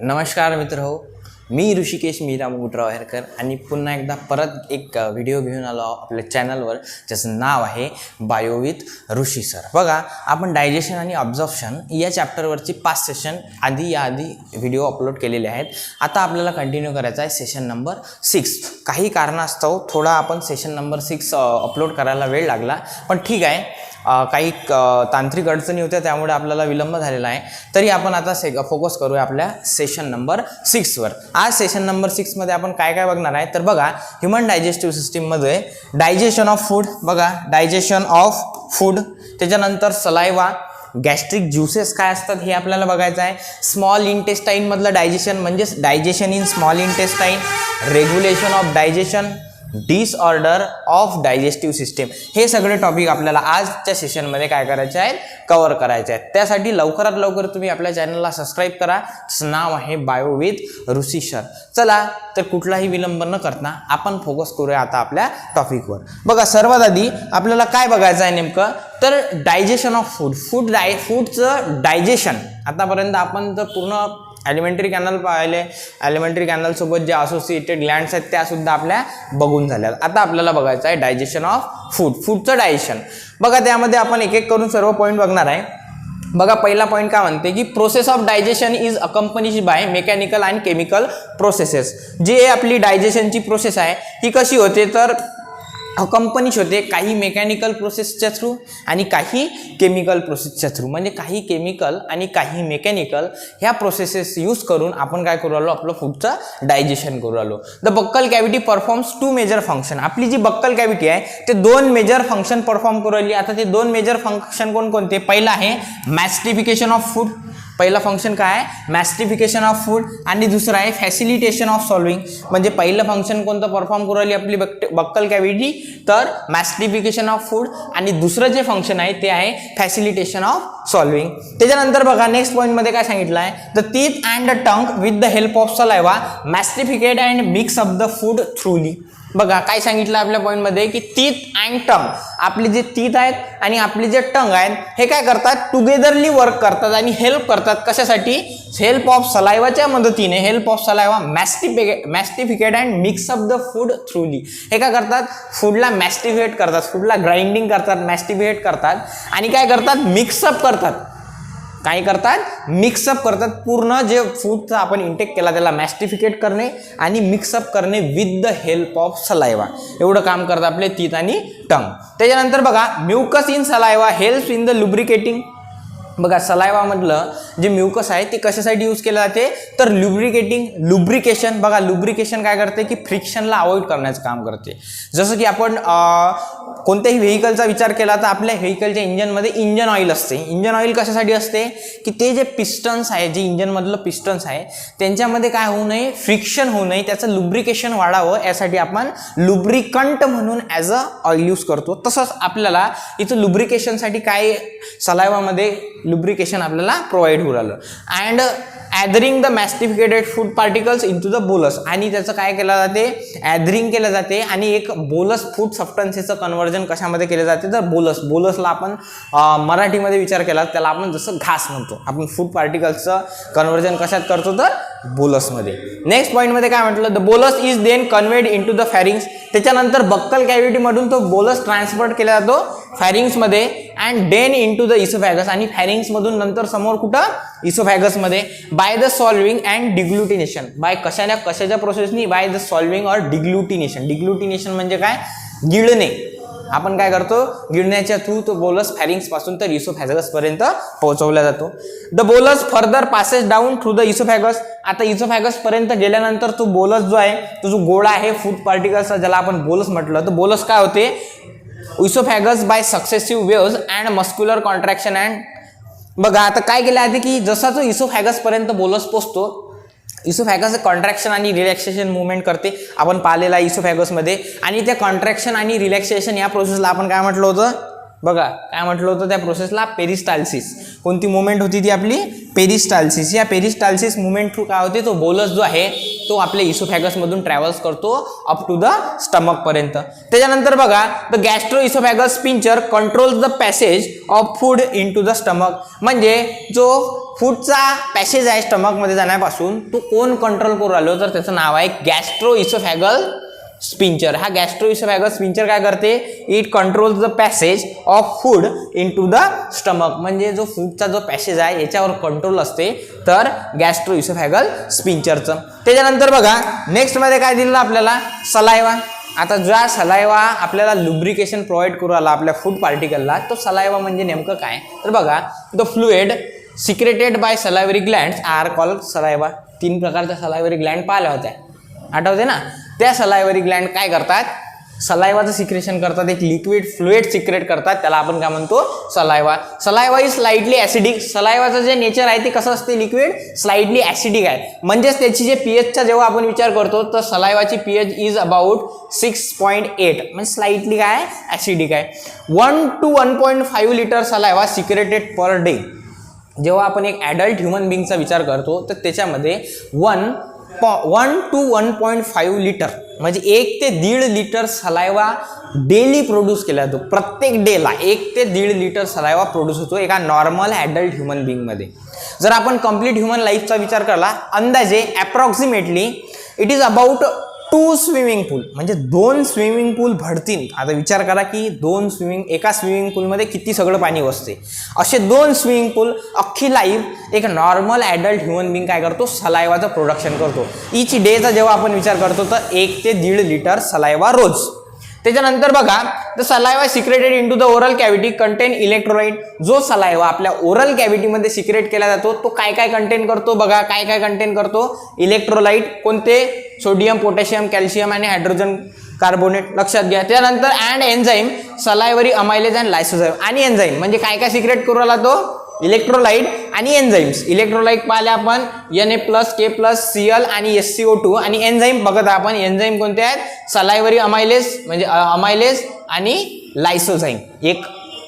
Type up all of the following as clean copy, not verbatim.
नमस्कार मित्रहो, मी ऋषिकेश मीरा मुगुटराव आणि पुन्हा एकदा परत एक व्हिडिओ घेऊन आलो आपल्या चॅनलवर, ज्याचं नाव आहे बायो विथ ऋषी सर. बघा, आपण डायजेशन आणि ऑब्झॉर्प्शन या चॅप्टरवरची 5 सेशन याआधी व्हिडिओ अपलोड केलेले आहेत. आता आपल्याला कंटिन्यू करायचं आहे सेशन नंबर 6. काही कारणास्तव थोडा आपण सेशन नंबर 6 अपलोड करायला वेळ लागला, पण ठीक आहे. काही तांत्रिक अडचणी होत्या, त्यामुळे आपल्याला विलंब झालेला आहे. तरी आपण आता फोकस करूया आपल्या सेशन नंबर 6वर. आज सेशन नंबर 6मध्ये आपण काय काय बघणार आहे तर बघा, ह्युमन डायजेस्टिव्ह सिस्टीममध्ये डायजेशन ऑफ फूड, बघा डायजेशन ऑफ फूड, त्याच्यानंतर सलायवा, गॅस्ट्रिक ज्युसेस काय असतात हे आपल्याला बघायचं आहे. स्मॉल इंटेस्टाईन मधलं डायजेशन म्हणजेच digestion in small intestine, regulation of digestion, disorder of digestive system, हे सगळे टॉपिक आपल्याला आजच्या सेशनमध्ये काय करायचे आहेत, कव्हर करायचे आहेत. त्यासाठी लवकरात लवकर तुम्ही आपल्या चॅनलला सबस्क्राईब करा. त्याचं नाव आहे बायो विथ ऋषी सर. चला तर कुठलाही विलंब न करता आपण फोकस करूया आता आपल्या टॉपिकवर. बघा, सर्वात आधी आपल्याला काय बघायचं आहे नेमकं तर डायजेशन ऑफ फूड. फूडचं डायजेशन आतापर्यंत आपण तर पूर्ण एलिमेंटरी कॅनल पाहिले, एलिमेंटरी कॅनल सोबत जे असोसिएटेड ग्लँड्स आहेत त्या सुद्धा आपल्या बघून झाल्या. आता आपल्याला बघायचं आहे डायजेशन ऑफ फूड, फूडचं डायजेशन. बघा, त्यामध्ये आपण एक एक करून सर्व पॉईंट बघणार आहे. बघा, पहिला पॉईंट काय म्हणते की process of digestion is accompanied by mechanical and chemical processes. जे आपली डायजेशनची प्रोसेस आहे ही कशी होते तर अकंपनीज होते काही मेकॅनिकल प्रोसेसच्या थ्रू आणि काही केमिकल प्रोसेसच्या थ्रू. म्हणजे काही केमिकल आणि काही मेकॅनिकल ह्या प्रोसेसेस यूज करून आपण काय करू आलो, आपलं फूडचं डायजेशन करू आलो. The buccal cavity performs 2 major function. आपली जी बक्कल कॅव्हिटी आहे ते 2 मेजर फंक्शन परफॉर्म करू राहिली. आता ते 2 मेजर फंक्शन कोणकोणते? पहिला आहे मॅस्टिफिकेशन ऑफ फूड. पहिला फंक्शन काय आहे? मॅस्टिफिकेशन ऑफ फूड. आणि दुसरा आहे फॅसिलिटेशन ऑफ सॉल्विंग. म्हणजे पहिलं फंक्शन कोणतं परफॉर्म करू राहिली आपली बक्कल कॅव्हिटी तर मॅस्टिफिकेशन ऑफ फूड, आणि दुसरं जे फंक्शन आहे ते आहे फॅसिलिटेशन ऑफ सॉल्विंग. त्याच्यानंतर बघा, नेक्स्ट पॉईंटमध्ये काय सांगितलं आहे, the teeth and the tongue with the help of saliva masticate and mix up the food thoroughly. बघा, काय सांगितलं आपल्या पॉईंटमध्ये की टीथ अँड टंग, आपले जे टीथ आहेत आणि आपले जे टंग आहेत हे काय करतात, टुगेदरली वर्क करतात आणि हेल्प करतात. कशासाठी? हेल्प ऑफ सलायवाच्या मदतीने, help of saliva masticate and mix up the food thoroughly. हे काय करतात, फूडला मॅस्टिफिकेट करतात, फूडला ग्राइंडिंग करतात, मॅस्टिफिकेट करतात आणि काय करतात, मिक्सअप करतात. काय करतात? मिक्सअप करतात. पूर्ण जे फूडचा आपण इंटेक केला त्याला मॅस्टिफिकेट करणे आणि मिक्सअप करणे with the help of saliva. एवढं काम करतात आपले टीथ आणि टंग. त्याच्यानंतर बघा, mucus in saliva helps in the lubricating. बघा, सलायवा मधलं जे म्युकस आहे ते कशासाठी यूज केलं जाते तर लुब्रिकेशन. बघा, लुब्रिकेशन काय करते की फ्रिक्शनला अवॉइड करण्याचं काम करते. जसं की आपण कोणत्याही व्हेकलचा विचार केला तर आपल्या व्हेकलच्या इंजनमध्ये इंजन ऑइल असते. इंजन ऑइल कशासाठी असते की ते जे पिस्टन्स आहे, जे इंजनमधलं पिस्टन्स आहे त्यांच्यामध्ये काय होऊ नये, फ्रिक्शन होऊ नये, त्याचं लुब्रिकेशन वाढावं यासाठी आपण लुब्रिकंट म्हणून ॲज अ ऑइल यूज करतो. तसंच आपल्याला इथं लुब्रिकेशनसाठी काय सलायवामध्ये लुब्रिकेशन आपल्याला प्रोव्हाइड होऊ राहिलं. And adhering the masticated food particles into the bolus. आणि त्याचं काय केलं जाते, ॲदरिंग केलं जाते आणि एक बोलस फूड सबस्टन्सेसचं कन्व्हर्जन कशामध्ये केलं जाते तर बोलसला आपण मराठीमध्ये विचार केला त्याला आपण जसं घास म्हणतो, आपण फूड पार्टिकल्सचं कन्व्हर्जन कशात करतो तर बोलसमध्ये. नेक्स्ट पॉईंटमध्ये काय म्हटलं, the bolus is then conveyed into the pharynx. त्याच्यानंतर बक्कल कॅव्हिटीमधून तो बोलस ट्रान्सपोर्ट केला जातो फॅरिंग्समध्ये and then into the oesophagus. आणि फॅरिंग्समधून नंतर समोर कुठं, इसोफॅगसमध्ये. By the swallowing and deglutition. By कशाच्या प्रोसेसनी, बाय द सॉल्विंग और डिग्लुटिनेशन. डिग्लुटिनेशन म्हणजे काय, गिळणे. आपण काय करतो, गिळण्याच्या थ्रू तो बोलस फॅरिंग्स पासून तर इसोफॅगस पर्यंत पोहोचवला जातो. The bolus further passes down through the oesophagus. आता इसोफॅगस पर्यंत गेल्यानंतर तो बोलस जो आहे, तो जो गोळा आहे फूड पार्टिकल्सचा ज्याला आपण बोलस म्हटलं, तर बोलस काय होते, oesophagus by successive waves and muscular contraction and. बघा, आता काय केलं आहे की जसा तो इसोफॅगस पर्यंत बोलस पोचतो, इसोफॅगस कॉन्ट्रॅक्शन आणि रिलॅक्सेशन मुवमेंट करते, आपण पाहिलेला इसोफॅगसमध्ये. आणि त्या कॉन्ट्रॅक्शन आणि रिलॅक्सेशन या प्रोसेसला आपण काय म्हटलं होतं, बघा काय म्हटलं होतं त्या प्रोसेसला, पेरिस्टाल्सिस. कोणती मुवमेंट होती ती आपली, पेरिस्टाल्सिस. या पेरिस्टाल्सिस मुवमेंट थ्रू काय होते, तो बोलस जो आहे तो आपल्या इसोफॅगसमधून ट्रॅव्हल्स करतो अप टू द स्टमक पर्यंत. त्याच्यानंतर बघा, the gastro oesophagus sphincter controls the passage of food into the stomach. म्हणजे जो फूडचा पॅसेज आहे स्टमकमध्ये जाण्यापासून तो कोण कंट्रोल करू राहिलो, तर त्याचं नाव आहे गॅस्ट्रो इसोफॅगल स्पिंचर. हा गॅस्ट्रो इसोफॅगल स्पिंचर काय करते, it controls the passage of food into the stomach. म्हणजे जो फूडचा जो पॅसेज आहे याच्यावर कंट्रोल असते तर गॅस्ट्रो इसोफॅगल स्पिंचरचं. त्याच्यानंतर बघा नेक्स्ट मध्ये काय दिलेलं आपल्याला, सलायवा. आता ज्या सलायवा आपल्याला लुब्रिकेशन प्रोव्हाइड करू आला आपल्या फूड पार्टिकलला, तो सलायवा म्हणजे नेमकं काय, तर बघा the fluid secreted by salivary glands are called saliva. 3 प्रकारच्या सलायवरी ग्लँड पाहिल्या होत्या, आठवते ना. त्या सलायवरी ग्लँड काय करतात, सलायवाचं सिक्रेशन करतात, एक लिक्विड फ्लुइड सिक्रेट करतात, त्याला आपण काय म्हणतो, saliva. Saliva is slightly acidic. सलायवाचं जे नेचर आहे ते कसं असते, लिक्विड स्लाइटली ऍसिडिक आहे. म्हणजेच त्याची जे पीएचचा जेव्हा आपण विचार करतो तर सलायवाची पीएच इज अबाउट 6.8, म्हणजे स्लाइटली काय ऍसिडिक आहे. 1 to 1.5 litre saliva secreted per day. जेव्हा आपण एक ॲडल्ट ह्युमन बिंगचा विचार करतो तर त्याच्यामध्ये 1 to 1.5 लिटर म्हणजे 1 ते 1.5 लिटर सलायवा डेली प्रोड्यूस केला जातो. प्रत्येक डेला 1 ते 1.5 लिटर सलायवा प्रोड्यूस होतो एका नॉर्मल ॲडल्ट ह्युमन बिंगमध्ये. जर आपण कंप्लीट ह्युमन लाईफचा विचार केला, अंदाजे approximately it is about 2 swimming pool, म्हणजे 2 स्विमिंग पूल भरतील. आता विचार करा की एका स्विमिंग पूलमध्ये किती सगळं पाणी बसते. असे 2 स्विमिंग पूल अख्खी लाईफ एक नॉर्मल ॲडल्ट ह्युमन बिंग काय करतो, सलायवाचं प्रोडक्शन करतो. इच डेचा जेव्हा आपण विचार करतो तर 1 ते 1.5 लिटर सलायवा रोज. त्याच्यानंतर बघा the saliva secreted into the oral cavity contain electrolyte. जो सलायवा आपल्या ओरल कॅव्हिटीमध्ये सिक्रेट केला जातो तो काय काय कंटेन करतो, बघा काय काय कंटेन करतो, इलेक्ट्रोलाइट. कोणते, सोडियम, पोटॅशियम, कॅल्शियम आणि हायड्रोजन कार्बोनेट, लक्षात घ्या. त्यानंतर अँड एन्झाईम, सलायवरी अमायलेज अँड लायसोझाईम. आणि एन्झाईम म्हणजे काय काय सिक्रेट करू राहिला तो, इलेक्ट्रोलाइट आणि एन्झाईम्स. इलेक्ट्रोलाइट पाहिले आपण Na+, K+, आणि SCO2. आणि एन्झाईम बघत आपण, एन्झाईम कोणते आहेत, सलायवरी अमायलेज म्हणजे अमायलेज आणि लायसोझाईम. एक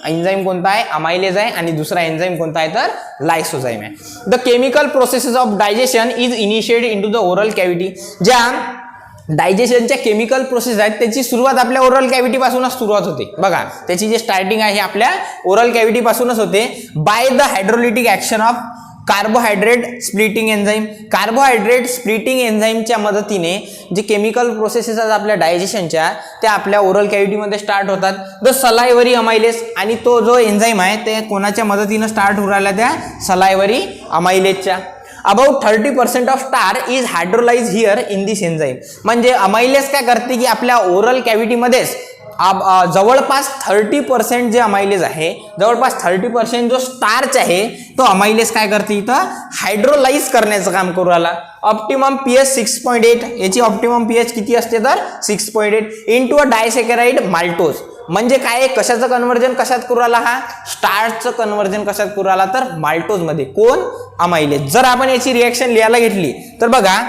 एन्झाईम कोणता आहे, अमायलेज आहे, आणि दुसरा एन्झाईम कोणता आहे तर लायसोझाईम आहे. The chemical processes of digestion is initiated into the oral cavity. ज्या डायजेशनच्या केमिकल प्रोसेस आहेत त्याची सुरुवात आपल्या ओरल कॅव्हिटी पासूनच सुरुवात होते. बघा त्याची जी स्टार्टिंग आहे आपल्या ओरल कॅव्हिटी पासूनच होते. By the hydrolytic action of carbohydrate splitting enzyme. Carbohydrate splitting एन्झाईमच्या मदतीने जे केमिकल प्रोसेसेस आहेत आपल्या डायजेशनच्या त्या आपल्या ओरल कॅव्हिटीमध्ये स्टार्ट होतात. द सलायवरी अमायलेज, आणि तो जो एन्झाईम आहे ते कोणाच्या मदतीनं स्टार्ट होऊ राहिला, त्या सलायवरी अमायलेजच्या. About 30% of starch is hydrolyse here in this enzyme. म्हणजे अमायलेज काय करते की आपल्या ओरल कॅव्हिटीमध्येच जवळपास 30% जे अमायलेज आहे, जवळपास 30% जो स्टार्च आहे तो अमायलेज काय करते, इथं हायड्रोलाइज करण्याचं काम करू आला. Optimum pH 6.8. याची ऑप्टिमम पीएच किती असते तर 6.8 इनटू अ डायसेकेराइड माल्टोज. म्हणजे काय, कशाचं कन्व्हर्जन कशात करू आला, हा स्टार्चचं कन्व्हर्जन कशात करू आला तर माल्टोज मध्ये. कोण, अमायलेज. जर आपण याची रिएक्शन लिहायला घेतली तर बघा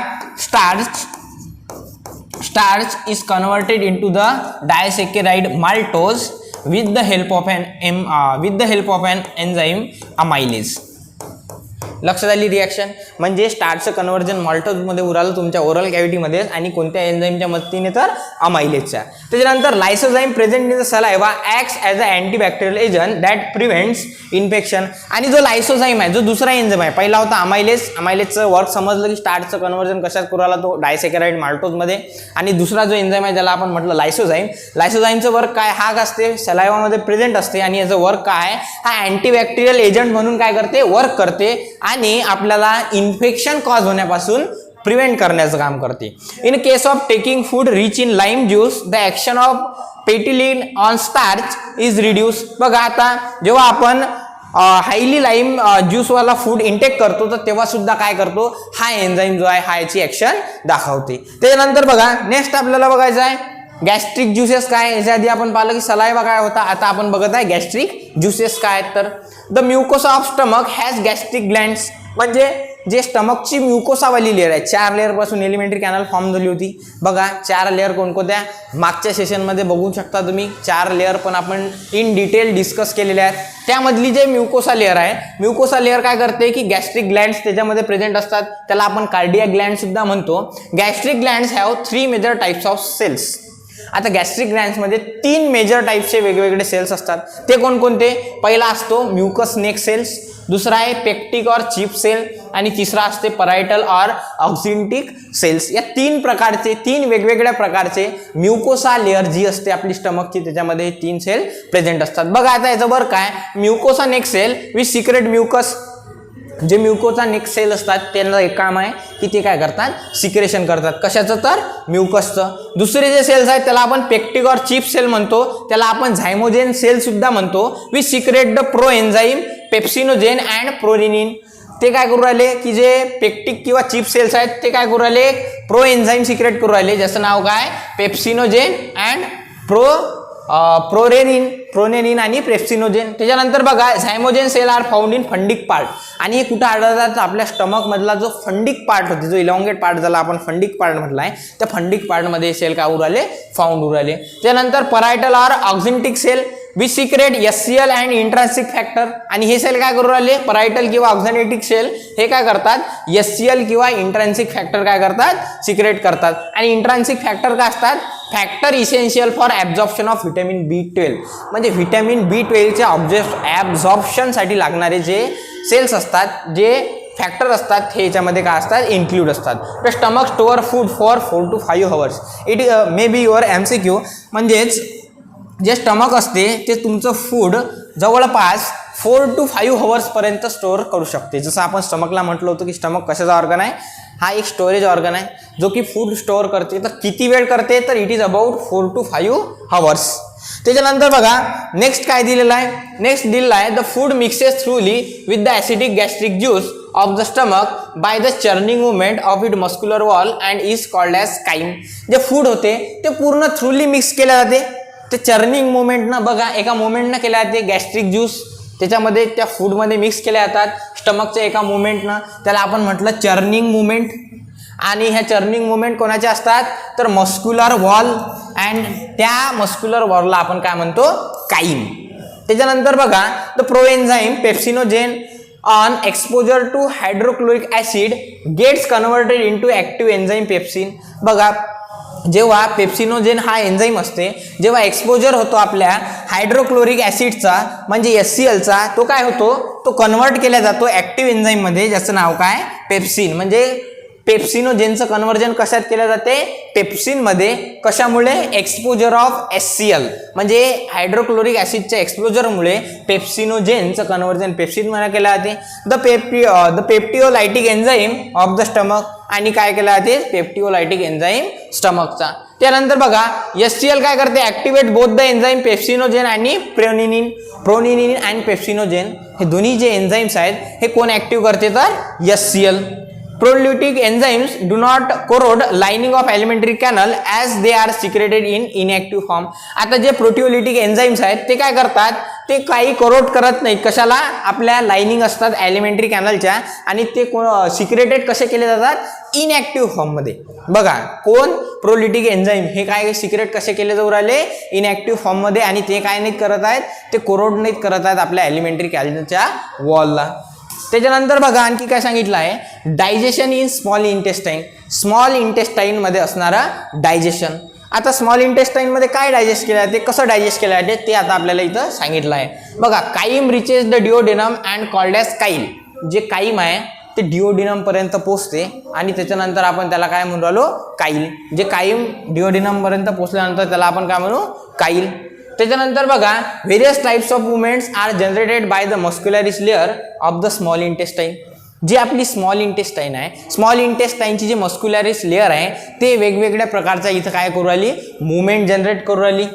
starch is converted into the disaccharide maltose with the help of an enzyme amylase. लक्षात आली रिएक्शन. म्हणजे स्टार्चचं कन्व्हर्जन माल्टोज मध्ये उरालं तुमच्या ओरल कॅव्हिटीमध्ये, आणि कोणत्या एन्झाईमच्या मदतीने तर अमायलेजच्या. त्याच्यानंतर lysozyme present in the saliva acts as a antibacterial agent that prevents infection. आणि जो लायसोझाईम आहे, जो दुसरा एन्झाईम आहे, पहिला होता अमायलेज. अमायलेजचं वर्क समजलं की स्टार्चचं कन्व्हर्जन कशात करू आला तो डायसेकेराइड माल्टोज मध्ये. आणि दुसरा जो एन्झाईम आहे ज्याला आपण म्हटलं लायसोझाईम, लायसोझाईमचं वर्क काय, हा असते सलायवामध्ये प्रेझेंट असते, आणि याचं वर्क काय, हा अँटीबॅक्टेरियल एजंट म्हणून काय करते, वर्क करते, आणि आपल्याला इन्फेक्शन कॉज होण्यापासून प्रिव्हेंट करण्याचं काम करते. In case of taking food rich in lime juice the action of ptyalin on starch is reduce. बघा आता जेव्हा आपण हायली लाईम ज्यूसवाला फूड इंटेक करतो तर तेव्हा सुद्धा काय करतो, हा एन्झाईम जो आहे हा याची ऍक्शन दाखवते. त्याच्यानंतर बघा नेक्स्ट आपल्याला बघायचं आहे गॅस्ट्रिक ज्युसेस काय. याच्या आधी आपण पाहिलं की सलायवा काय होता, आता आपण बघत आहे गॅस्ट्रिक ज्युसेस काय. तर the mucosa of stomach has gastric glands. म्हणजे जे स्टमकची म्युकोसावाली लेअर आहे, 4 लेअर पासून एलिमेंटरी कॅनल फॉर्म झाली होती. बघा 4 लेअर कोणकोणत्या, मागच्या सेशनमध्ये बघू शकता तुम्ही 4 लेअर पण आपण इन डिटेल डिस्कस केलेले आहेत. त्यामधली जे म्युकोसा लेअर आहे, म्युकोसा लेअर काय करते की गॅस्ट्रिक ग्लँड्स त्याच्यामध्ये प्रेझेंट असतात, त्याला आपण कार्डियाक ग्लँड सुद्धा म्हणतो. Gastric glands have 3 major types of cells. आता गॅस्ट्रिक ग्लँड्समध्ये 3 मेजर टाईपचे वेगवेगळे सेल्स असतात. ते कोणकोणते? पहिला असतो म्युकस नेक सेल्स, दुसरा आहे पेक्टिक और चिप सेल आणि तिसरा असते परायटल और ऑक्झिंटिक सेल्स. या 3 प्रकारचे 3 वेगवेगळ्या प्रकारचे म्युकोसा लेअर जी असते आपली स्टमकची त्याच्यामध्ये 3 सेल प्रेझेंट असतात. बघा आता याचं बरं काय, mucosa neck cell with secrete mucus. जे म्युकोसा नेक सेल असतात त्यांना एक काम आहे की ते काय करतात, सिक्रेशन करतात. कशाचं? तर म्युकसचं. दुसरे जे सेल्स आहेत त्याला आपण पेक्टिक और चिप सेल म्हणतो, त्याला आपण झायमोजेन सेल सुद्धा म्हणतो. With secrete the pro enzyme pepsinogen and prorennin. ते काय करू राहिले की जे पेक्टिक किंवा चिप सेल्स आहेत ते काय करू राहिले, प्रो एन्झाईम सिक्रेट करू राहिले, ज्याचं नाव काय पेप्सिनोजेन अँड प्रोरेनिन आणि पेप्सिनोजेन. त्याच्यानंतर बघा zymogen cell are found in fundic part. आणि हे कुठं आढळतात? आपल्या स्टमक मधला जो फंडिक पार्ट होते, जो इलॉंगेट पार्ट ज्याला आपण फंडिक पार्ट म्हटलाय, त्या फंडिक पार्ट मध्ये सेल काय उराले, फाउंड उराले. त्यानंतर parietal or oxyntic cell with secrete SCL and intrinsic factor. आणि हे सेल काय करू राहिले, परायटल किंवा ऑक्झिनेटिक सेल हे काय करतात, SCL किंवा इंट्रान्सिक फॅक्टर काय करतात, सिक्रेट करतात. आणि इंट्रान्सिक फॅक्टर काय असतात, factor essential for absorption of vitamin B12. म्हणजे व्हिटॅमिन B12च्या ॲब्झॉर्प्शनसाठी लागणारे जे सेल्स असतात, जे फॅक्टर असतात, हे याच्यामध्ये काय असतात, इन्क्लूड असतात. The stomach store food for 4 to 5 hours. It may be your MCQ. म्हणजेच जे स्टमक असते ते तुमचं फूड जवळपास 4 to 5 hours पर्यंत स्टोअर करू शकते. जसं आपण स्टमकला म्हटलं होतं की स्टमक कशाचा ऑर्गन आहे, हा एक स्टोरेज ऑर्गन आहे जो की फूड स्टोअर करते. तर किती वेळ करते, तर it is about 4 to 5 hours. त्याच्यानंतर बघा नेक्स्ट काय दिलेलं आहे, नेक्स्ट दिलेलं आहे the food mixes थ्रूली with the acidic gastric juice of the stomach by the churning movement of it muscular wall and is called as crime. जे food होते ते पूर्ण थ्रूली मिक्स केले जाते. ते चर्निंग मुवमेंटनं बघा एका मुवमेंटनं केल्या जाते. गॅस्ट्रिक ज्यूस त्याच्यामध्ये त्या फूडमध्ये मिक्स केल्या जातात स्टमकच्या एका मुवमेंटनं, त्याला आपण म्हटलं चर्निंग मुवमेंट. आणि ह्या चर्निंग मुवमेंट कोणाचे असतात, तर मस्क्युलर वॉल, अँड त्या मस्क्युलर वॉलला आपण काय म्हणतो, काईम. त्याच्यानंतर बघा the proenzyme pepsinogen on exposure to hydrochloric acid gets converted into active enzyme pepsin. बघा जेव्हा पेप्सिनोजेन हा एन्झाईम असते, जेव्हा एक्सपोजर होतो आपल्या हायड्रोक्लोरिक ॲसिडचा म्हणजे HClचा, तो काय होतो, तो कन्वर्ट केला जातो ॲक्टिव्ह एन्झाईममध्ये, ज्याचं नाव काय, पेप्सिन. म्हणजे पेप्सिनोजेनचं कन्व्हर्जन कशात केलं जाते, पेप्सिनमध्ये. कशामुळे, एक्सपोजर ऑफ HCl म्हणजे हायड्रोक्लोरिक ॲसिडच्या एक्सपोजरमुळे पेप्सिनोजेनचं कन्व्हर्जन पेप्सिनमध्ये केलं जाते. The proteolytic enzyme of the stomach. आणि काय केलं जाते, पेप्टिओलायटिक एन्झाईम स्टमकचा. त्यानंतर बघा HCl काय करते, activate both the enzyme pepsinogen आणि प्रोनिनिन अँड पेप्सिनोजेन. हे दोन्ही जे एन्झाईम्स आहेत हे कोण ॲक्टिव्ह करते, तर HCl. Proteolytic enzymes do not corrode lining of alimentary canal as they are secreted in inactive form. आता जे प्रोटिओलिटिक एन्झाईम्स आहेत ते काय करतात, ते काही करोड करत नाहीत. कशाला, आपल्या लाइनिंग असतात एलिमेंटरी कॅनलच्या, आणि ते सिक्रेटेड कसे केले जातात, इनएक्टिव्ह फॉर्ममध्ये. बघा कोण, प्रोलिटिक एन्झाईम हे काय सिक्रेट कसे केले जाऊ राहिले, इनएक्टिव्ह फॉर्ममध्ये. आणि ते काय नाहीत करत आहेत, ते कोरोड नाहीत करत आहेत आपल्या एलिमेंटरी कॅनलच्या वॉलला. त्याच्यानंतर बघा आणखी काय सांगितलं आहे, digestion in small intestine. Small इंटेस्टाईनमध्ये असणारं डायजेशन. आता स्मॉल इंटेस्टाईनमध्ये काय डायजेस्ट केलं जाते, कसं डायजेस्ट केलं जाते ते आता आपल्याला इथं सांगितलं आहे. बघा chyme reaches the duodenum and called as chyle. जे काईम आहे ते डिओडिनम पर्यंत पोहोचते आणि त्याच्यानंतर आपण त्याला काय म्हणू राहिलो, काईल. जे काईम डिओडिनम पर्यंत पोहोचल्यानंतर त्याला आपण काय म्हणू, काईल. त्याच्यानंतर बघा various types of movements are generated by the muscularis layer of the small intestine. जी आपली स्मॉल इंटेस्टाईन आहे, स्मॉल इंटेस्टाईनची जी मस्क्युलरिस लेअर आहे ते वेगवेगळ्या प्रकारचा इथं काय करू राहिली, मुवमेंट जनरेट करू राहिली.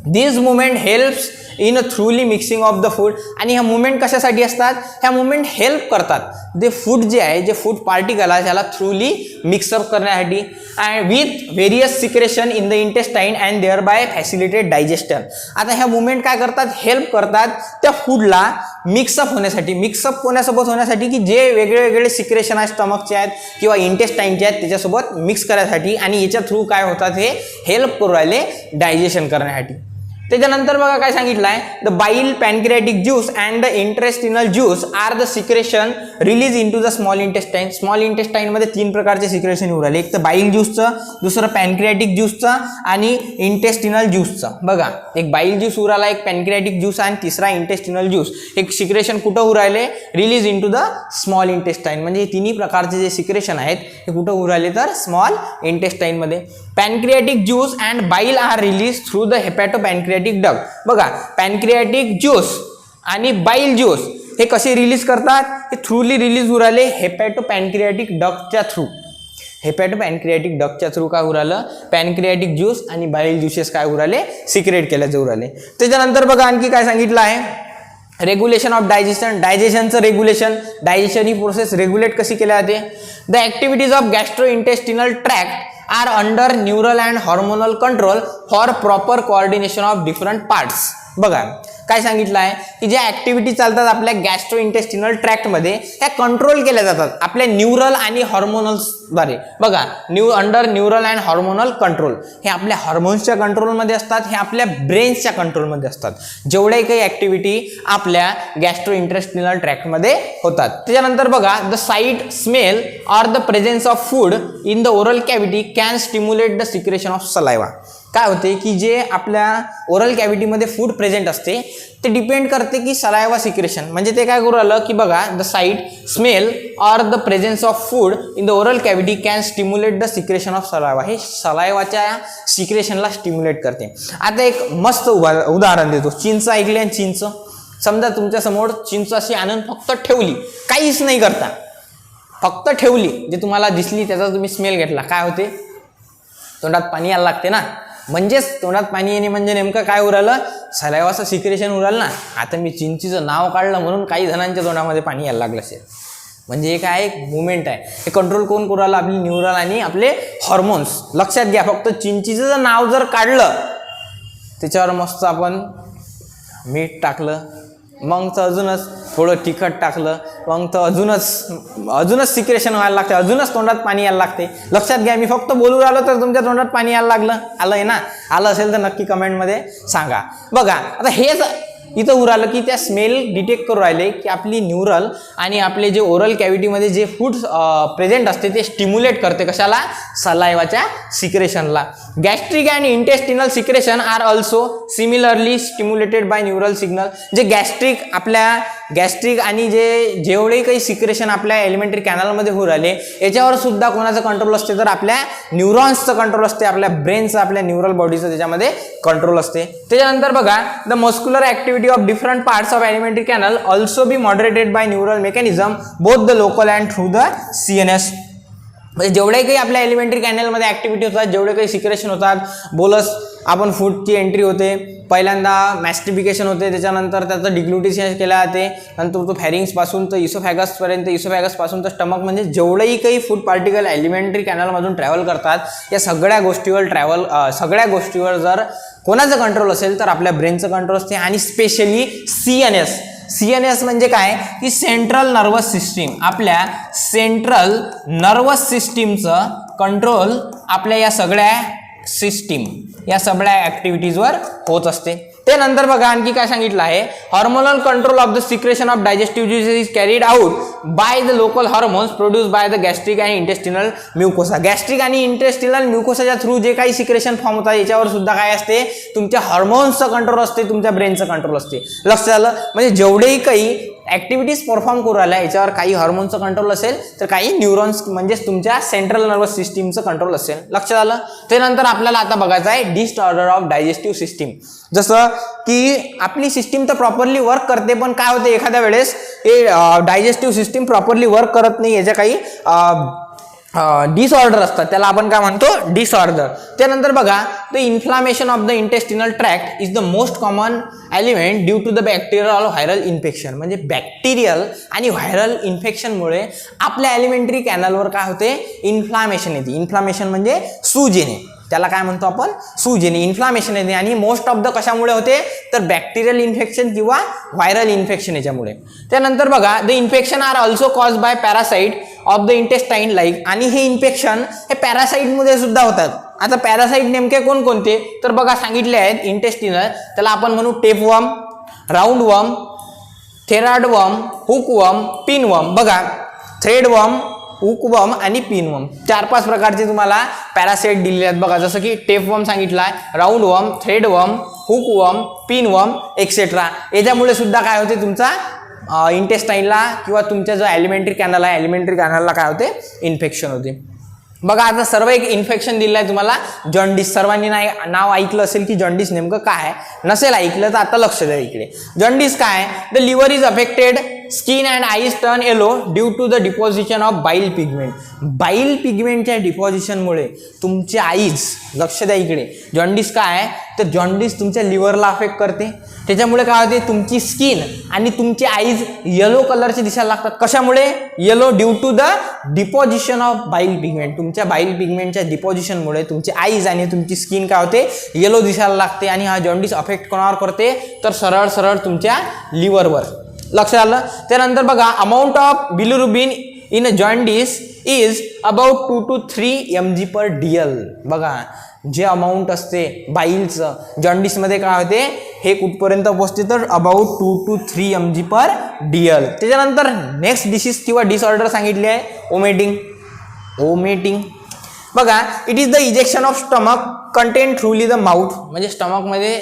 This movement helps in thoroughly mixing of the food. आणि ह्या मुवमेंट कशासाठी असतात, ह्या मुवमेंट हेल्प करतात जे फूड जे आहे, जे फूड पार्टिकल आहे त्याला थ्रूली मिक्सअप करण्यासाठी. And with various secretion in the intestine and thereby facilitate digestion. आता ह्या मुवमेंट काय करतात, हेल्प करतात त्या फूडला मिक्सअप होण्यासाठी. मिक्सअप कोणासोबत होण्यासाठी, की जे वेगळे वेगळे सिक्रेशन आहे स्टमकचे आहेत किंवा इंटेस्टाईनचे आहेत त्याच्यासोबत मिक्स करण्यासाठी. आणि याच्या थ्रू काय होतात, हे हेल्प करू राहिले डायजेशन करण्यासाठी. त्याच्यानंतर बघा काय सांगितलं आहे, the bile, pancreatic juice and the intestinal juice are the secretion release into the small intestine. Small इंटेस्टाईनमध्ये 3 प्रकारचे सिक्रेशन उराले, एक तर बाईल ज्यूसचं, दुसरं पॅनक्रियाटिक ज्यूसचं आणि इंटेस्टिनल ज्यूसचं. बघा एक बाईल ज्यूस उराला, एक पॅनक्रियाटिक ज्यूस आणि तिसरा इंटेस्टिनल ज्यूस. एक सिक्रेशन कुठं उराले, release into the small intestine. म्हणजे हे तिन्ही प्रकारचे जे सिक्रेशन आहेत हे कुठं उराले तर स्मॉल इंटेस्टाईनमध्ये. Pancreatic juice and bile are release through the hepato pancreatic duct. बघा पॅनक्रियाटिक ज्यूस आणि बाईल ज्यूस हे कसे रिलीज करतात, हे थ्रूली रिलीज उराले हेपॅटो पॅनक्रियाटिक डक्टच्या थ्रू. हेपॅटो पॅनक्रियाटिक डक्टच्या थ्रू काय उरालं, पॅनक्रियाटिक ज्यूस आणि बाईल ज्युसेस काय उराले, सिक्रेट केल्याचे उराले. त्याच्यानंतर बघा आणखी काय सांगितलं आहे, रेग्युलेशन ऑफ डायजेशन. डायजेशनचं रेग्युलेशन, डायजेशन ही प्रोसेस रेग्युलेट कशी केली जाते. The activities of gastrointestinal tract are under neural and hormonal control for proper coordination of different parts. बघा काय सांगितलं आहे की ज्या ऍक्टिव्हिटी चालतात आपल्या गॅस्ट्रो इंटेस्टिनल ट्रॅक्टमध्ये त्या कंट्रोल केल्या जातात आपल्या न्यूरल आणि हॉर्मोनल्स द्वारे. बघा under neural and hormonal control, हे आपल्या हॉर्मोन्सच्या कंट्रोलमध्ये असतात, हे आपल्या ब्रेन्सच्या कंट्रोलमध्ये असतात. जेवढे काही ऍक्टिव्हिटी आपल्या गॅस्ट्रो इंटेस्टिनल ट्रॅक्टमध्ये होतात. त्याच्यानंतर बघा the sight, smell or the presence of food in the oral cavity can stimulate the secretion of saliva. काय होते की जे आपल्या ओरल कॅव्हिटीमध्ये फूड प्रेझेंट असते ते डिपेंड करते की सलायवा सिक्रेशन. म्हणजे ते काय करू राहिलं की बघा the sight, smell or the presence of food in the oral cavity can stimulate the secretion of saliva. हे सलायवाच्या सिक्रेशनला स्टिम्युलेट करते. आता एक मस्त उदाहरण देतो. चिंच ऐकले, आणि चिंच समजा तुमच्या समोर चिंच अशी आणून फक्त ठेवली, काहीच नाही करता, फक्त ठेवली, जे तुम्हाला दिसली त्याचा तुम्ही स्मेल घेतला, काय होते, तोंडात पाणी यायला लागते ना. म्हणजेच तोंडात पाणी येणे म्हणजे नेमकं काय उरालं, सलायवाचं सिक्रेशन उरालं ना. आता मी चिंचीचं नाव काढलं म्हणून काही जणांच्या तोंडामध्ये पाणी यायला लागलं असेल. म्हणजे हे काय एक मुवमेंट आहे, हे कंट्रोल कोण करू राहिलं, आपली न्यूरल आणि आपले हॉर्मोन्स. लक्षात घ्या, फक्त चिंचीचं जर नाव जर काढलं त्याच्यावर मस्त आपण मीठ टाकलं, मग तर अजूनच थोडं तिखट टाकलं, मग तर अजूनच सिक्रेशन व्हायला लागते, अजूनच तोंडात पाणी यायला लागते. लक्षात घ्या, मी फक्त बोलू राहिलो तर तुमच्या तोंडात पाणी यायला लागलं, आलंय ना. आलं असेल तर नक्की कमेंटमध्ये सांगा. बघा आता हेच इथं उरालं की त्या स्मेल डिटेक्ट करू राहिले की आपली न्यूरल आणि आपले जे ओरल कॅव्हिटीमध्ये जे फूड प्रेझेंट असते ते स्टिम्युलेट करते कशाला, सलायवाच्या सिक्रेशनला. Gastric and intestinal secretion are also similarly stimulated by neural signal. जे गॅस्ट्रिक आणि जेवढे काही सिक्रेशन आपल्या एलिमेंटरी कॅनलमध्ये होऊ राहिले याच्यावर सुद्धा कोणाचं कंट्रोल असते तर आपल्या न्यूरॉन्सचं कंट्रोल असते, आपल्या ब्रेनचं, आपल्या न्यूरल बॉडीचं त्याच्यामध्ये कंट्रोल असते. त्याच्यानंतर बघा the muscular activity of different parts of alimentary canal also be moderated by neural mechanism both the local and through the CNS. म्हणजे जेवढे काही आपल्या एलिमेंटरी कॅनलमध्ये ऍक्टिव्हिटी होतात, जेवढे काही सिक्रेशन होतात, बोलस आपण फूडची एंट्री होते, पहिल्यांदा मॅस्टिफिकेशन होते, त्याच्यानंतर त्याचं डिग्लुटेशन केलं जाते, नंतर तो फॅरिंग्सपासून तर इसोफॅगसपर्यंत, इसोफॅगसपासून तर स्टमक, म्हणजे जेवढेही काही फूड पार्टिकल एलिमेंटरी कॅनलमधून ट्रॅव्हल करतात या सगळ्या गोष्टीवर जर कोणाचं कंट्रोल असेल तर आपल्या ब्रेनचं कंट्रोल असते. आणि स्पेशली CNS म्हणजे काय की सेंट्रल नर्वस सिस्टीम, आपल्या सेंट्रल नर्वस सिस्टीमचं कंट्रोल आपल्या या सगळ्या ऍक्टिव्हिटीजवर होत असते. त्यानंतर बघा आणखी काय सांगितलं आहे, hormonal control of the secretion of digestive juices is carried out by the local hormones produce by the gastric and intestinal mucosa. Gastric आणि इंटेस्टिनल म्युकोसाच्या थ्रू जे काही सिक्रेशन फॉर्म होतात याच्यावर सुद्धा काय असते, तुमच्या हॉर्मोन्सचं कंट्रोल असते, तुमच्या ब्रेनचं कंट्रोल असते. लक्षात आलं. म्हणजे जेवढेही काही ऍक्टिव्हिटीज परफॉर्म करू राहिल्या याच्यावर काही हॉर्मोनचं कंट्रोल असेल तर काही न्यूरॉन्स म्हणजेच तुमच्या सेंट्रल नर्वस सिस्टीमचं कंट्रोल असेल. लक्षात आलं. त्यानंतर आपल्याला आता बघायचं आहे डिसऑर्डर ऑफ डायजेस्टिव्ह सिस्टीम. जसं की आपली सिस्टीम तर प्रॉपरली वर्क करते, पण काय होते एखाद्या वेळेस हे डायजेस्टिव्ह सिस्टीम प्रॉपरली वर्क करत नाही, याच्या काही डिसऑर्डर असतात, त्याला आपण काय म्हणतो, डिसऑर्डर. त्यानंतर बघा the inflammation of the intestinal tract is the most common element due to the bacterial or viral infection. म्हणजे बॅक्टेरियल आणि व्हायरल इन्फेक्शनमुळे आपल्या एलिमेंटरी कॅनलवर काय होते, इन्फ्लामेशन येते. इन्फ्लामेशन म्हणजे सूज येणे, त्याला काय म्हणतो आपण, सूज येणे, इन्फ्लामेशन येते. आणि मोस्ट ऑफ द कशामुळे होते तर बॅक्टेरियल इन्फेक्शन किंवा व्हायरल इन्फेक्शन याच्यामुळे. त्यानंतर बघा the infection are also cause by parasite of the intestine like. आणि हे इन्फेक्शन हे पॅरासाइटमध्ये सुद्धा होतात. आता पॅरासाइट नेमके कोणकोणते तर बघा सांगितले आहेत इंटेस्टिनल, त्याला आपण म्हणू tapeworm, roundworm, threadworm, hookworm, pinworm. बघा थ्रेडवर्म, हुकवर्म आणि पिनवर्म 4-5 प्रकारचे तुम्हाला पॅरासाइट दिलेले आहेत बघा. जसं की टेपवर्म सांगितलाय, roundworm, threadworm, hookworm, pinworm etcetera. याच्यामुळे सुद्धा काय होते तुमचा इंटेस्टाईनला किंवा तुमच्या जो एलिमेंटरी कॅनल आहे एलिमेंटरी कॅनलला काय होते इन्फेक्शन होते. बघा आता सर्व एक इन्फेक्शन दिलं आहे तुम्हाला जॉन्डिस. सर्वांनी नाव ऐकलं असेल की जॉन्डिस नेमकं काय आहे, नसेल ऐकलं तर आता लक्ष द्या इकडे. जॉन्डिस काय आहे, the liver is affected, skin and eyes turn yellow due to the deposition of bile pigment. Bile पिगमेंटच्या डिपॉझिशनमुळे तुमचे आईज, लक्ष द्या इकडे, जॉन्डिस काय आहे तर जॉन्डिस तुमच्या लिव्हरला अफेक्ट करते. त्याच्यामुळे काय होते तुमची स्किन आणि तुमची आईज येलो कलरचे दिसायला लागतात. कशामुळे yellow? Due to the deposition of bile pigment. तुमच्या बाईल पिगमेंटच्या डिपॉझिशनमुळे तुमची आईज आणि तुमची स्किन काय होते येलो दिसायला लागते. आणि हा जॉन्डिस अफेक्ट कोणावर करते तर सरळ सरळ तुमच्या लिव्हरवर. लक्षात आलं. त्यानंतर बघा amount of bilirubin in a jaundice is about 2 to 3 mg/dl. बघा जे अमाऊंट असते बाईलचं जॉन्डिसमध्ये काय होते हे कुठपर्यंत पोहोचते तर अबाउट 2 to 3 mg/dl. त्याच्यानंतर नेक्स्ट डिसीज किंवा डिसऑर्डर सांगितले आहे ओमेटिंग. बघा it is the ejection of stomach content थ्रूली the mouth. म्हणजे स्टमकमध्ये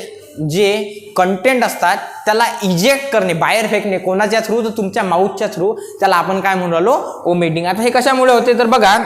जे कंटेंट असतात त्याला इजेक्ट करणे, बाहेर फेकणे, कोणाच्या थ्रू तर तुमच्या माउथच्या थ्रू, त्याला आपण काय म्हणून राहिलो ओमेटिंग. आता हे कशामुळे होते तर बघा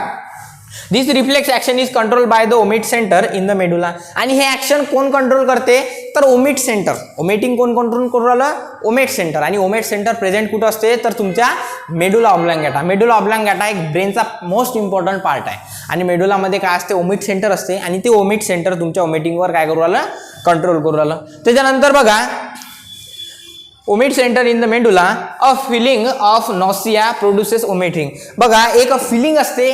this reflex action is control by the vomit centre in the medulla. आणि हे ॲक्शन कोण कंट्रोल करते तर ओमिट सेंटर. ओमेटिंग कोण कंट्रोल करू राहिलं? Vomit centre. आणि ओमेट सेंटर प्रेझेंट कुठं असते तर तुमच्या मेडुला ऑब्लांगॅटा. मेडुला ऑब्लांगॅटा एक ब्रेनचा मोस्ट इम्पॉर्टंट पार्ट आहे आणि मेडुलामध्ये काय असते ओमिट सेंटर असते आणि ते ओमिट सेंटर तुमच्या ओमेटिंगवर काय करू राहिलं कंट्रोल करू राहिलं. त्याच्यानंतर बघा vomit centre in the medulla a feeling of nausea produces vomiting. बघा एक फिलिंग असते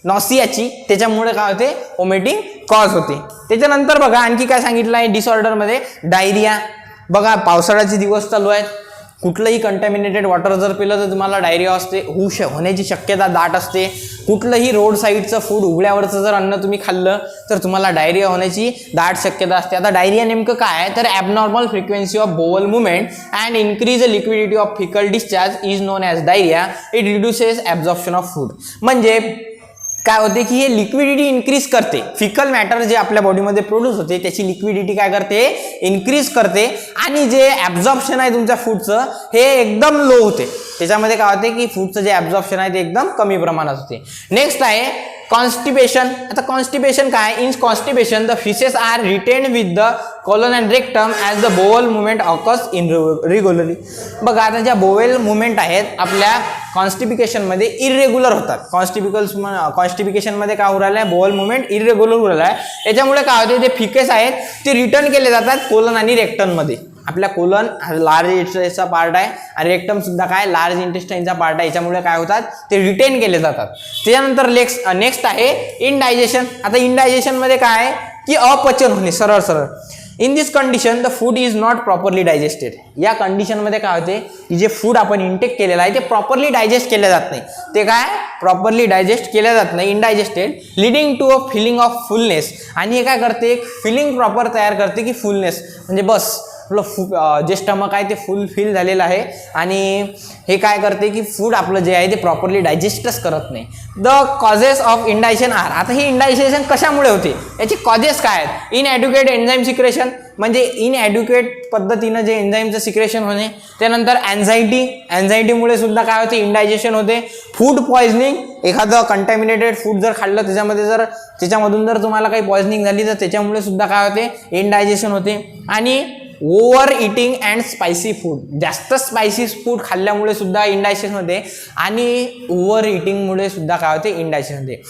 नॉसियाची, त्याच्यामुळे काय होते ओमेटिंग कॉज होते. त्याच्यानंतर बघा आणखी काय सांगितलं आहे डिसऑर्डरमध्ये डायरिया. बघा पावसाळ्याचे दिवस चालू आहेत, कुठलंही कंटॅमिनेटेड वॉटर जर पिलं तर तुम्हाला डायरिया असते होण्याची शक्यता दाट असते. कुठलंही रोड साईडचं फूड उघड्यावरचं जर अन्न तुम्ही खाल्लं तर तुम्हाला डायरिया होण्याची दाट शक्यता असते. आता डायरिया नेमकं काय आहे तर abnormal frequency of bowel movement and increase liquidity of faecal discharge is known as diarrhoea. It reduces absorption of food. म्हणजे काय होते की हे लिक्विडिटी इन्क्रीज करते. फिकल मॅटर जे आपल्या बॉडीमध्ये प्रोड्यूस होते त्याची लिक्विडिटी काय करते इन्क्रीज करते आणि जे ॲब्झॉर्प्शन आहे तुमच्या फूडचं हे एकदम लो होते. त्याच्यामध्ये काय होते की फूडचं जे ॲब्झॉर्प्शन आहे ते एकदम कमी प्रमाणात होते. नेक्स्ट आहे कॉन्स्टिपेशन. आता कॉन्स्टिपेशन काय? In constipation the faeces are retain with the colon and rectum as the bowel movement occurs irregularly. बघा आता ज्या बोवेल मुवमेंट आहेत आपल्या कॉन्स्टिपिकेशनमध्ये इरेग्युलर होतात. कॉन्स्टिपिकेशनमध्ये काय होऊ राहिलं आहे बोवेल मुवमेंट इरेग्युलर होऊ राहिला आहे. याच्यामुळे काय होते जे फिकेस आहेत ते रिटर्न केले जातात कोलन आणि रेक्टममध्ये. आपल्या कोलन लार्ज इंटेस्टाईनचा पार्ट आहे आणि रेक्टम सुद्धा काय लार्ज इंटेस्टाईनचा पार्ट आहे. याच्यामुळे काय होतात ते रिटेन केले जातात. त्याच्यानंतर नेक्स्ट आहे इनडायजेशन. आता इनडायजेशनमध्ये काय आहे की अपचन होणे सरळ सरळ. In this condition the food is not properly digested. या कंडिशनमध्ये काय होते की जे फूड आपण इंटेक केलेलं आहे ते प्रॉपरली डायजेस्ट केलं जात नाही. ते काय प्रॉपरली डायजेस्ट केलं जात नाही indigested leading to a feeling of fullness. आणि हे काय करते एक फिलिंग प्रॉपर तयार करते की फुलनेस म्हणजे बस आपलं जे स्टमक आहे ते फुल फिल झालेलं आहे आणि हे काय करते की फूड आपलं जे आहे ते प्रॉपरली डायजेस्टच करत नाही. The causes of indigestion are. आता हे इंडायजेशन कशामुळे होते याचे कॉजेस काय आहेत? इनएड्युकेट एन्झाईम सिक्रेशन म्हणजे इनएड्युकेट पद्धतीनं जे एन्झाईमचं सिक्रेशन होणे. त्यानंतर अँझायटीमुळे सुद्धा काय होते इंडायजेशन होते. Food poisoning. एखादं कंटॅमिनेटेड फूड जर खाल्लं त्याच्यामधून जर तुम्हाला काही पॉयझनिंग झाली तर त्याच्यामुळे सुद्धा काय होते इंडायजेशन होते. आणि over eating and spicy food. जास्त स्पायसी फूड खाल्ल्यामुळे सुद्धा इंडायजेशन होते आणि ओव्हर इटिंगमुळे सुद्धा काय होते इंडायजेशन होते.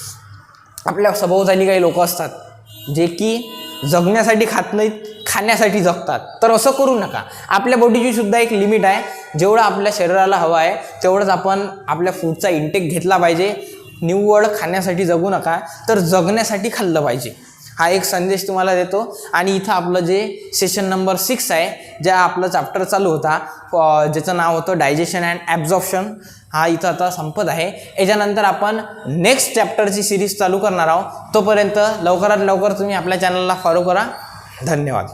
आपल्या सभोवताली काही लोक असतात जे की जगण्यासाठी खात नाहीत खाण्यासाठी जगतात. तर असं करू नका. आपल्या बॉडीची सुद्धा एक लिमिट आहे. जेवढं आपल्या शरीराला हवं आहे तेवढंच आपण आपल्या फूडचा इंटेक घेतला पाहिजे. निव्वळ खाण्यासाठी जगू नका तर जगण्यासाठी खाल्लं पाहिजे. हा एक संदेश तुम्हाला देतो. आणि इथं आपलं जे सेशन नंबर 6 आहे, ज्या आपलं चॅप्टर चालू होता ज्याचं नाव होतं डायजेशन अँड ॲब्झॉर्प्शन, हा इथं आता संपत आहे. याच्यानंतर आपण नेक्स्ट चॅप्टरची सिरीज चालू करणार आहोत. तोपर्यंत लवकरात लवकर तुम्ही आपल्या चॅनलला फॉलो करा. धन्यवाद.